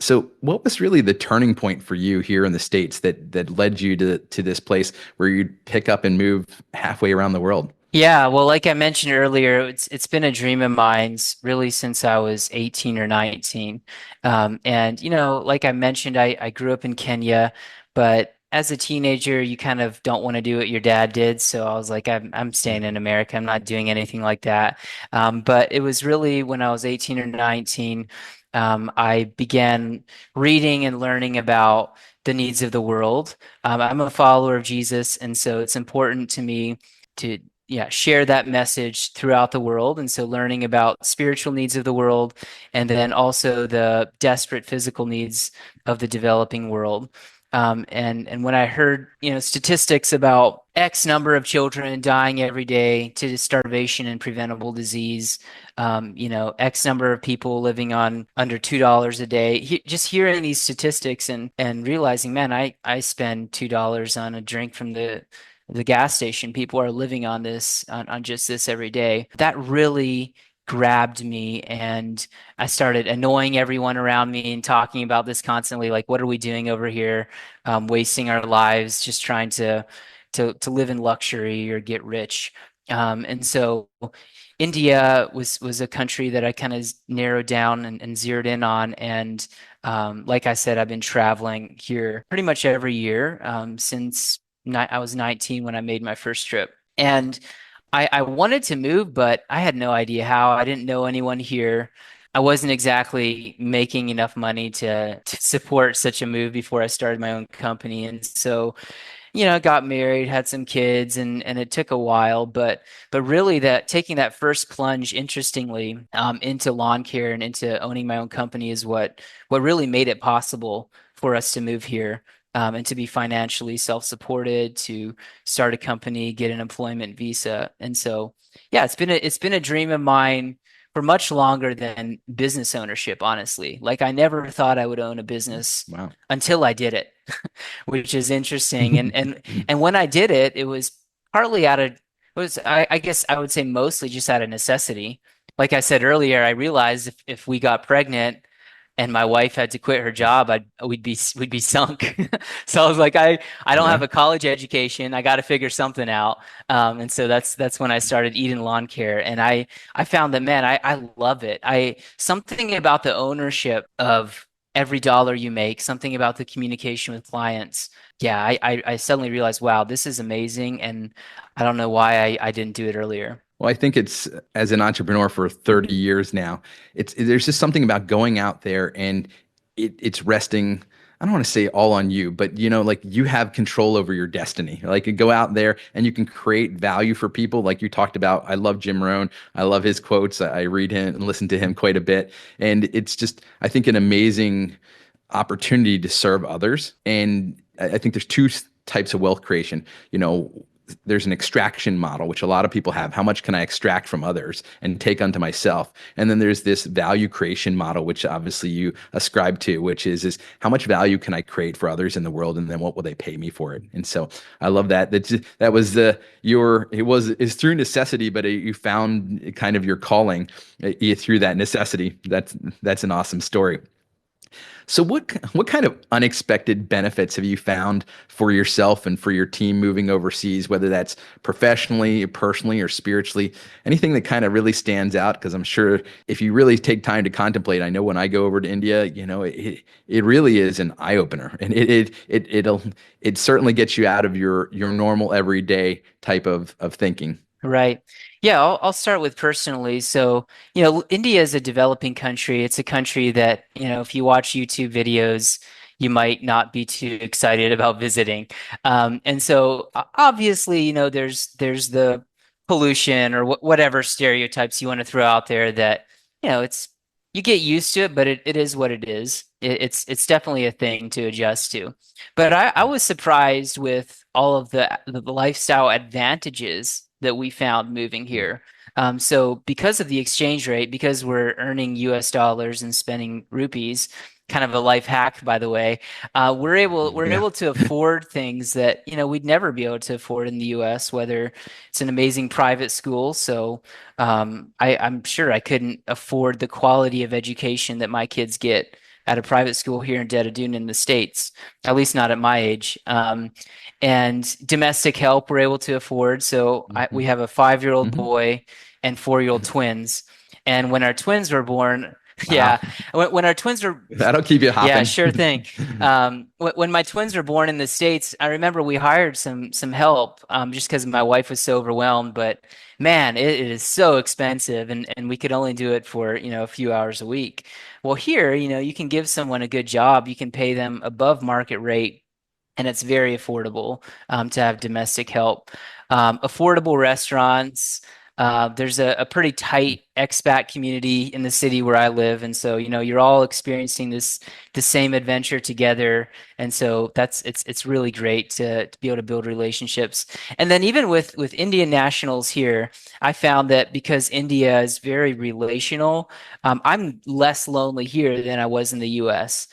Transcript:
So, what was really the turning point for you here in the States that led you to this place where you'd pick up and move halfway around the world? Yeah, well, like I mentioned earlier, it's been a dream of mine really since I was 18 or 19. And like I mentioned, I grew up in Kenya, but as a teenager, you kind of don't want to do what your dad did. So I was like, I'm staying in America. I'm not doing anything like that. But it was really when I was 18 or 19, I began reading and learning about the needs of the world. I'm a follower of Jesus, and so it's important to me to share that message throughout the world. And so learning about spiritual needs of the world and then also the desperate physical needs of the developing world. And when I heard, statistics about X number of children dying every day to starvation and preventable disease, X number of people living on under $2 a day, just hearing these statistics and realizing, man, I spend $2 on a drink from the gas station. People are living on this, on just this every day. That really grabbed me, and I started annoying everyone around me and talking about this constantly. Like, what are we doing over here? Wasting our lives just trying to live in luxury or get rich. And so India was a country that I kind of narrowed down and zeroed in on. And like I said, I've been traveling here pretty much every year since I was 19 when I made my first trip. And I wanted to move, but I had no idea how. I didn't know anyone here. I wasn't exactly making enough money to support such a move before I started my own company. And so got married, had some kids, and it took a while, but really that taking that first plunge, interestingly, into lawn care and into owning my own company is what really made it possible for us to move here. And to be financially self-supported, to start a company, get an employment visa. And so, yeah, it's been a dream of mine for much longer than business ownership, honestly. Like I never thought I would own a business Wow. until I did it. Which is interesting. And when I did it, it was partly out of it was I guess I would say mostly just out of necessity. Like I said earlier, I realized if we got pregnant and my wife had to quit her job, we'd be sunk. So I was like, I don't have Yeah. a college education. I got to figure something out. And so that's when I started Eden Lawn Care, and I found that, man, I love it. I something about the ownership of every dollar you make, something about the communication with clients. Yeah, I suddenly realized, wow, this is amazing, and I don't know why I didn't do it earlier. Well, I think it's as an entrepreneur for 30 years now, it's there's just something about going out there and it's resting. I don't want to say all on you, but like you have control over your destiny. Like you go out there and you can create value for people. Like you talked about, I love Jim Rohn. I love his quotes. I read him and listen to him quite a bit. And it's just, I think, an amazing opportunity to serve others. And I think there's two types of wealth creation. You know, there's an extraction model, which a lot of people have. How much can I extract from others and take unto myself? And then there's this value creation model, which obviously you ascribe to, which is how much value can I create for others in the world, and then what will they pay me for it? And so I love that. That was is through necessity, but you found kind of your calling through that necessity. That's an awesome story. So what kind of unexpected benefits have you found for yourself and for your team moving overseas, whether that's professionally, personally, or spiritually? Anything that kind of really stands out? Because I'm sure if you really take time to contemplate, I know when I go over to India, it really is an eye opener, and it certainly gets you out of your normal everyday type of thinking. Right. Yeah, I'll start with personally. So, India is a developing country. It's a country that, if you watch YouTube videos, you might not be too excited about visiting. And so obviously, there's the pollution or whatever stereotypes you want to throw out there that, it's you get used to it, but it is what it is. It's definitely a thing to adjust to. But I was surprised with all of the lifestyle advantages that we found moving here. So because of the exchange rate, because we're earning US dollars and spending rupees, kind of a life hack, by the way, we're Yeah. able to afford things that, we'd never be able to afford in the US, whether it's an amazing private school. So I'm sure I couldn't afford the quality of education that my kids get at a private school here in Dedadune in the States, at least not at my age. And domestic help we're able to afford. So we Mhm. have a 5-year-old Mhm. boy and 4-year-old twins. And when our twins were born, Wow. yeah, when our twins were, That'll keep you yeah, hopping. sure thing. When my twins were born in the States, I remember we hired some help just because my wife was so overwhelmed. But man, it is so expensive, and we could only do it for, a few hours a week. Well, here, you can give someone a good job, you can pay them above market rate, and it's very affordable to have domestic help. Affordable restaurants. There's a pretty tight expat community in the city where I live, and so you're all experiencing the same adventure together, and so it's really great to be able to build relationships. And then even with Indian nationals here, I found that because India is very relational, I'm less lonely here than I was in the U.S.